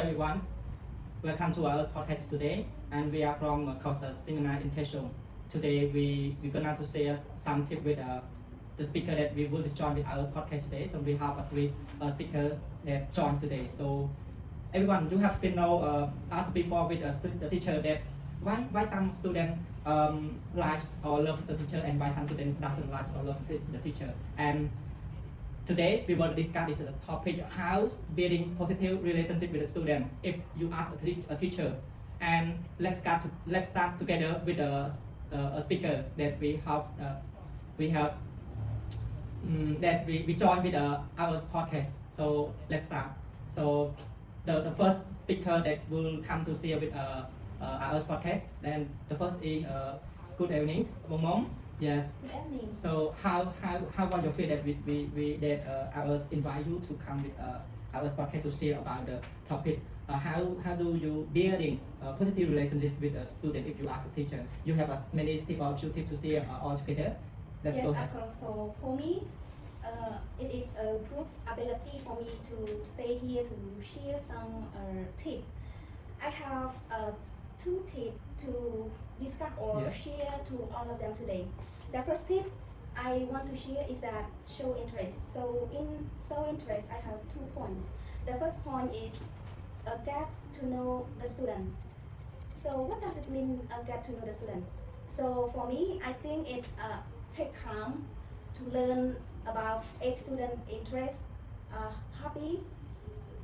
everyone. Welcome to our podcast today, and we are from course seminar intention. Today we're gonna to share some tip with the speaker that we will join with our podcast today. So we have at least a speaker that joined today. So everyone, you have been know asked before with the teacher that why some student like or love the teacher and why some student doesn't like or love the teacher. And today we will discuss this topic: how building positive relationship with the student. If you ask a teacher, and let's start together with a speaker that we have that we join with our podcast. So let's start. So the first speaker that will come to share with our podcast. Then the first is good evening, Mom. Yes. Good evening. So how was your feel that we that ours invite you to come with our podcast to share about the topic? How do you building a positive relationship with a student if you ask a teacher? You have many tips or few tips to share all together. Let's go ahead. Yes, so for me, it is a good ability for me to stay here to share some tips. I have two tips to discuss or Yes. share to all of them today. The first tip I want to share is that show interest. So in show interest, I have 2 points. The first point is get to know the student. So what does it mean get to know the student? So for me, I think it takes time to learn about a student interest, hobby,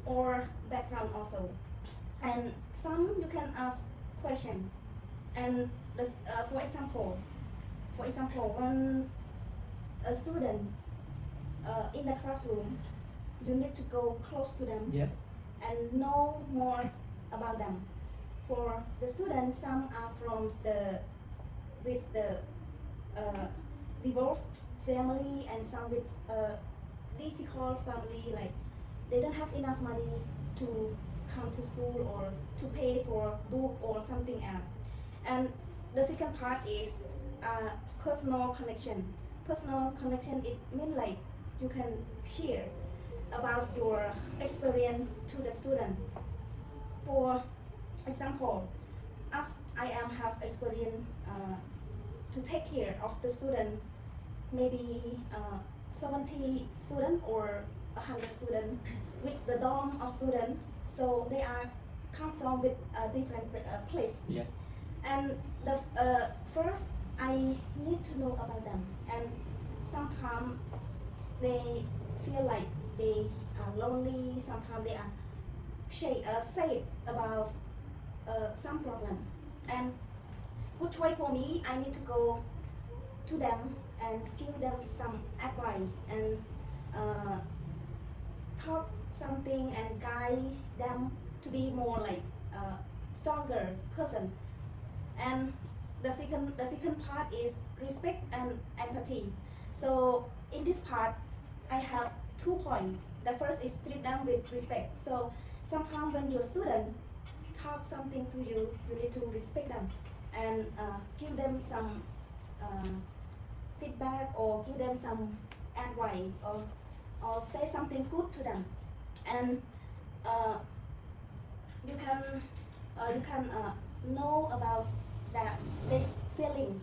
or background also. And some you can ask question. And for example, when a student in the classroom, you need to go close to them Yes. and know more about them. For the students, some are from with the divorced family, and some with difficult family, like they don't have enough money to come to school or to pay for book or something else. And the second part is personal connection. Personal connection, it means like you can share about your experience to the student. For example, as I have experience to take care of the student, maybe 70 students or 100 students with the dorm of students. So they are come from with a different place. Yes. And the first, I need to know about them. And sometimes they feel like they are lonely. Sometimes they are sad about some problem. And good choice for me, I need to go to them and give them some advice and talk something and guide them to be more like stronger person. And the second part is respect and empathy. So in this part, I have 2 points. The first is treat them with respect. So sometimes when your student talk something to you, you need to respect them and give them some feedback or give them some advice or say something good to them. And you can know about that this feeling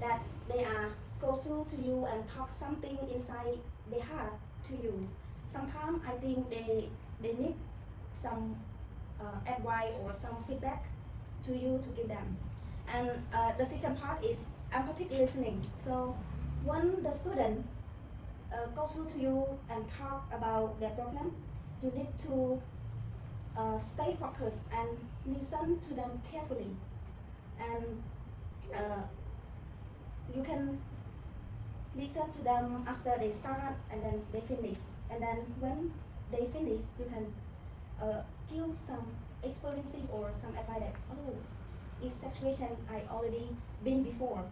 that they are go through to you and talk something inside their heart to you. Sometimes I think they need some advice or some feedback to you to give them. And the second part is empathic listening. So when the student go through to you and talk about their problem, you need to stay focused and listen to them carefully. And you can listen to them after they start and then they finish. And then when they finish, you can give some experience or some advice that, oh, this situation I already been before.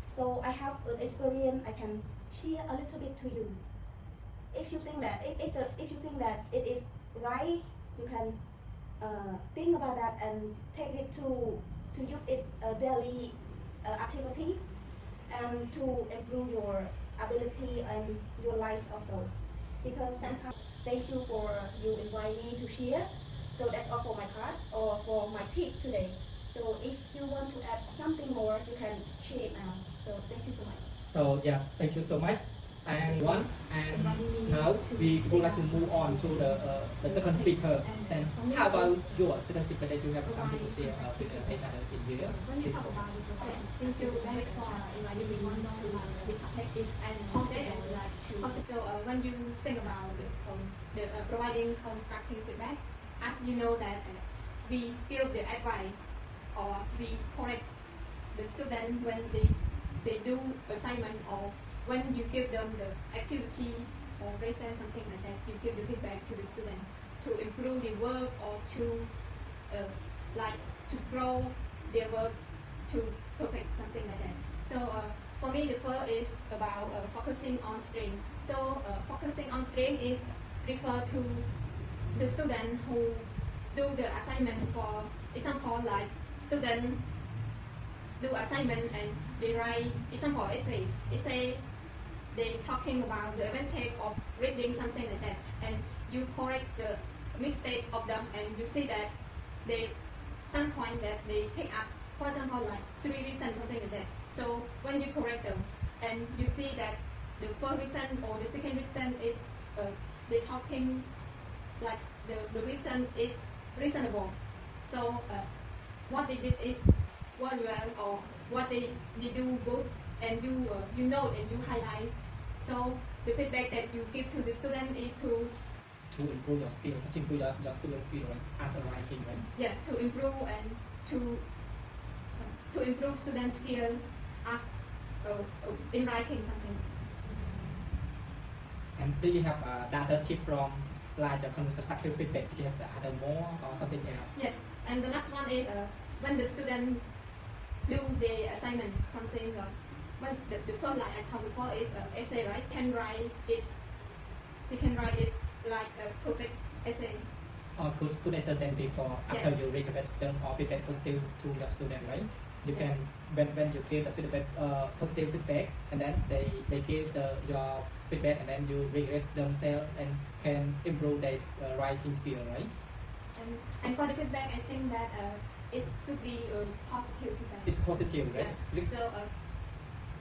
So I have an experience, I can share a little bit to you. If you think that if you think that it is right, you can think about that and take it to use it daily activity and to improve your ability and your life also. Because sometimes, thank you for you invite me to share. So that's all for my part or for my tip today. So if you want to add something more, you can share it now. So thank you so much. So yeah, thank you so much. And now we would like to move on to the second speaker. And how about your second speaker that you have something to say with each other in here? When you talk about thank you very much for inviting me to this topic and today I would like to so when you think about the providing constructive feedback, as you know that we give the advice or we correct the student when they do assignment or when you give them the activity or present something like that, you give the feedback to the student to improve the work or to like to grow their work to perfect something like that. So for me, the first is about focusing on strength. So focusing on strength is refer to the student who do the assignment. For example, like student do assignment and they write example essay they talking about the advantage of reading something like that, and you correct the mistake of them and you see that they some point that they pick up, for example like 3 reasons something like that. So when you correct them and you see that the first reason or the second reason is they talking like the reason is reasonable, so what they did is well or what they do good, and you know and you highlight. So the feedback that you give to the student is to improve your skill, to improve your student skill, right? As a writing, right? Yeah, to improve and to improve student skill as in writing something. And do you have another tip from like the constructive feedback? Do you have other more or something else? Yes, and the last one is when the student do the assignment something. When the first line as how before is essay, right? He can write it like a perfect essay. Or could I say then before after you recommend them or feedback positive to your student, right? You can when you give the feedback positive feedback and then they give your feedback and then you regrade themselves and can improve their writing skill, right? And for the feedback, I think that it should be positive feedback. It's positive, right? Yeah. So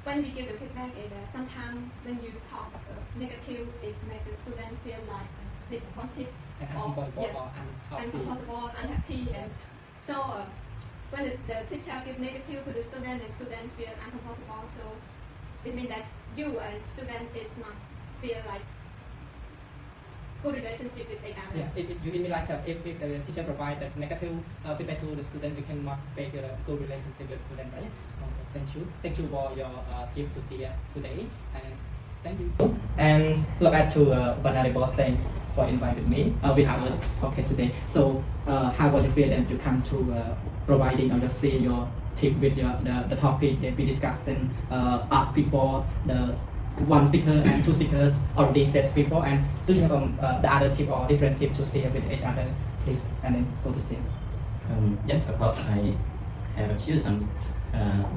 when we give the feedback, sometimes when you talk negative, it makes the student feel like disappointed and uncomfortable, unhappy, and so when the teacher give negative to the student feel uncomfortable. So it means that you and student is not feel like good relationship with each other. Yeah, you mean like if the teacher provide the negative feedback to the student, we cannot make a good relationship with the student, right? Yes. Thank you for your tip to see today, and thank you. And look at to vulnerable things for inviting me. We have a podcast today. So how was you feel that you come to providing or just say your tip with the topic that we discussed and ask people the one speaker and two speakers already said before, and do you have the other tip or different tip to share with each other, please, and then go to share. Yes, of course, I have choose some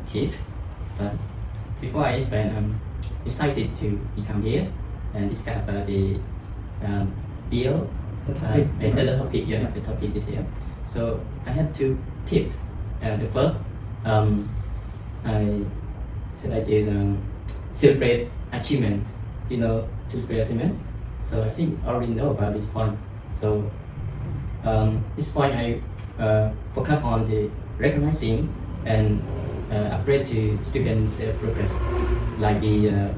tip, but before I explain, I'm excited to become here and discuss about the bill, the topic this year. So I have two tips. The first, I said is celebrate achievement. Celebrate achievement. So I think I already know about this point. So this point I focus on the recognizing and upgrade to students' progress, like the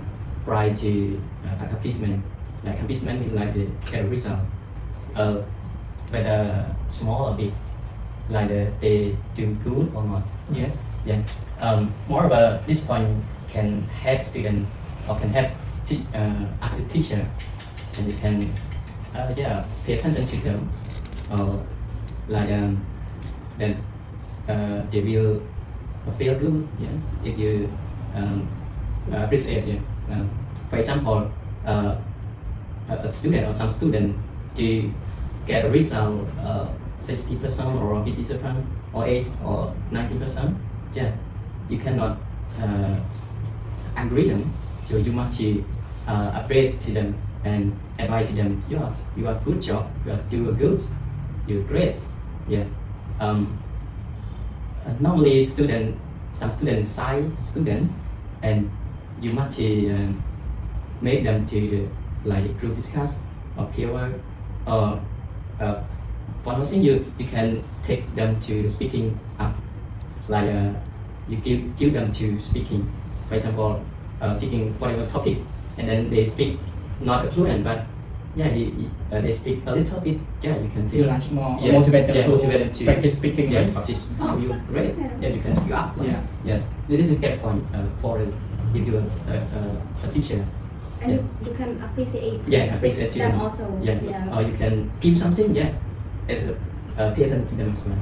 prior to accomplishment. Like accomplishment means like the get result, whether small or big, like they do good or not. Yes. Yeah. Moreover, this point can help student or can help as a teacher, and you can pay attention to them, or like then they will feel good, if you appreciate it. For example, a student or some student to get a result 60% or 50% or 8 or 90%, you cannot agree them. So you must to upgrade to them and advise to them, you are good job, you are doing good, your grades. Yeah. Normally some students shy student, and you must make them to like group discuss or peer work, or one more thing you can take them to speaking up, like you give them to speaking, for example, taking whatever topic, and then they speak not fluent, but yeah, they speak a little bit. Yeah, you can see. You launch more, Yeah, motivate them yeah, to motivate them to practice speaking. Yeah, Right? practice. Oh, you're great. Yeah, you can speak up. Yeah. Yes, this is a good point for if you're a teacher. And Yeah. you can appreciate Yeah, appreciate them them. also. Yeah. Or you can give something. Yeah, as pay attention to them as well.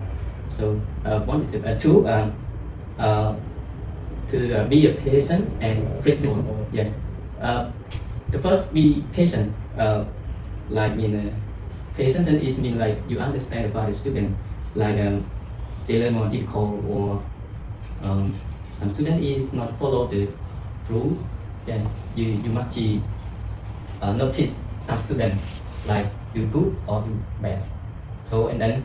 So one is two to be a patient and flexible. Yeah. The first be patient. Like patient is mean like you understand about the student. Like they learn more difficult, or some student is not follow the rule. Then you must notice some student like do good or do bad. So and then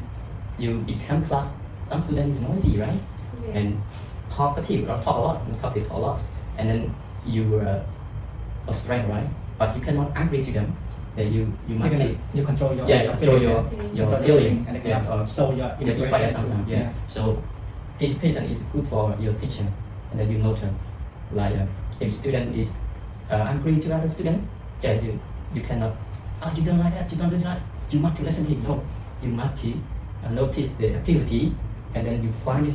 you become class. Some student is noisy, right? Yes. And talkative or talk a lot, and then you are strength, right? But you cannot agree to them. That you must You control your control feeling, your control feeling, and yeah, or show your get you integration. quiet sometimes. Yeah. So this patient is good for your teacher, and then you note like if student is angry to other student, yeah, you cannot. Oh, you don't like that. You don't do that. You must listen to him. No, you must notice the activity, and then you find the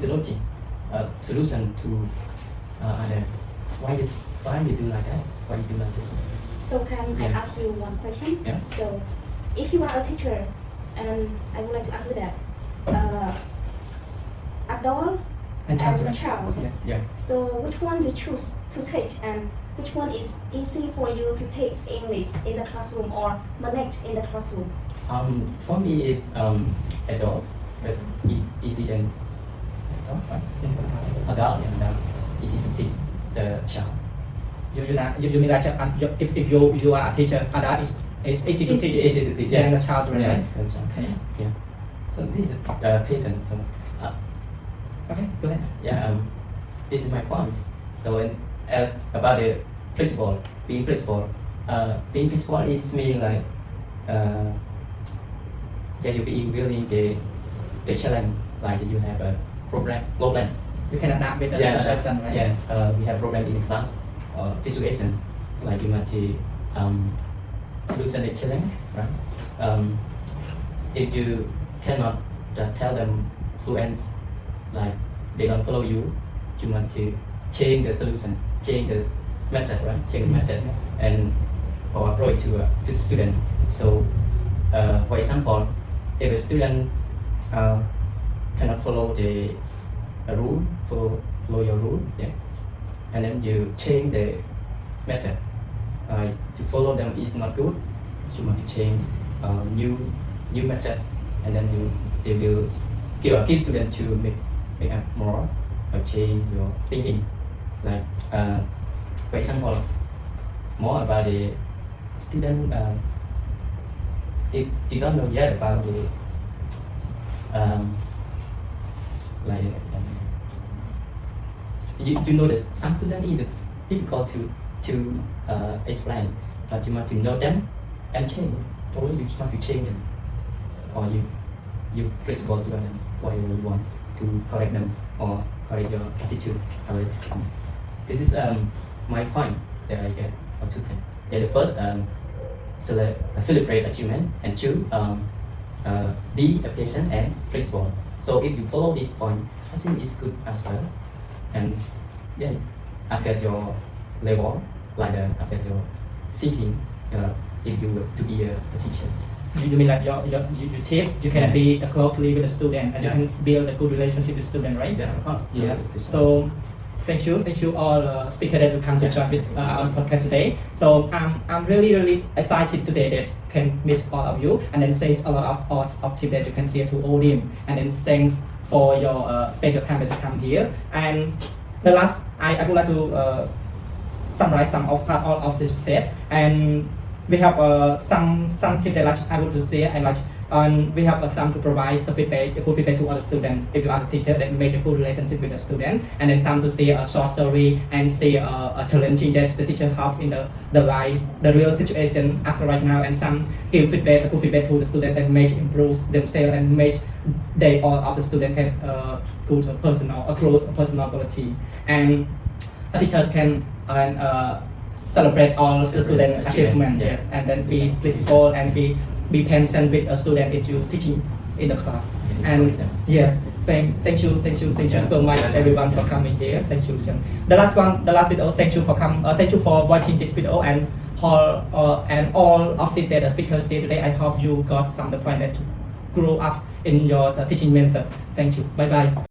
solution to other. Why you do like that? Why you do like this? So can I Yeah. ask you one question? Yeah. So if you are a teacher, and I would like to ask you that, adult And and child. Yes. Yeah. So which one you choose to teach, and which one is easy for you to teach English in the classroom or manage in the classroom? For me is adult, but easy and adult, right? Adult and easy to teach the child. You mean like if you are a teacher, adult is easy to teach. Easy to teach. And the children, Yeah. right? And child. Okay. Yeah. So this is patient. So Okay. Go ahead. yeah, this is my point. So about the principal, being principal is mean like yeah, you being willing the challenge, like you have a problem. You can adapt with the Yeah, situation, right? Yeah, we have problem in the class or situation, like you must solution the challenge, right? If you cannot tell them fluent, like they don't follow you, you must change the solution, change the method, right? Change the method Yes. and or approach to the student. So, for example, if a student cannot follow the rule, follow your rule, yeah, and then you change the method. To follow them is not good. You must change new method, and then they will give student to make up more or change your thinking. Like for example, more about the student. If you don't know yet about the like you know that some student is difficult to explain, but you must to know them and change. Or you must to change them, or you flexible to them whatever you want to correct them or correct your attitude. This is my point that I get out of 10. Yeah, the first celebrate achievement, and two be a patient and flexible. So if you follow this point, I think it's good as well. And yeah, after your level, like after your thinking, if you were to be a teacher. You mean like you teach, you can Yeah. be closely with the student, and Yeah. you can build a good relationship with the student, right? Yeah, of course. Yes. So thank you all speakers that you come to Yeah. join with our podcast today. So I'm really excited today that can meet all of you, and then thanks a lot of tips that you can share to all them, and then thanks for your special time that you come here. And the last, I would like to summarize some of part of this set, and we have some tips that I want to say. I like And we have some to provide the feedback, a good feedback to other students. If you are the teacher, then make a good relationship with the student, and then some to say a short story and say a challenging that the teacher have in the life, the real situation as right now, and some give feedback, a good feedback to the student that make improve themselves and make they all of the student can good personal, close personal quality, and the teachers can celebrate all the student achievement, yes, and then be principal and be patient with a student if you teaching in the class. And yes, thank you so much everyone for coming here. Thank you. The last video, thank you for thank you for watching this video, and all of the speakers say today. I hope you got some the point that to grow up in your teaching method. Thank you. Bye bye.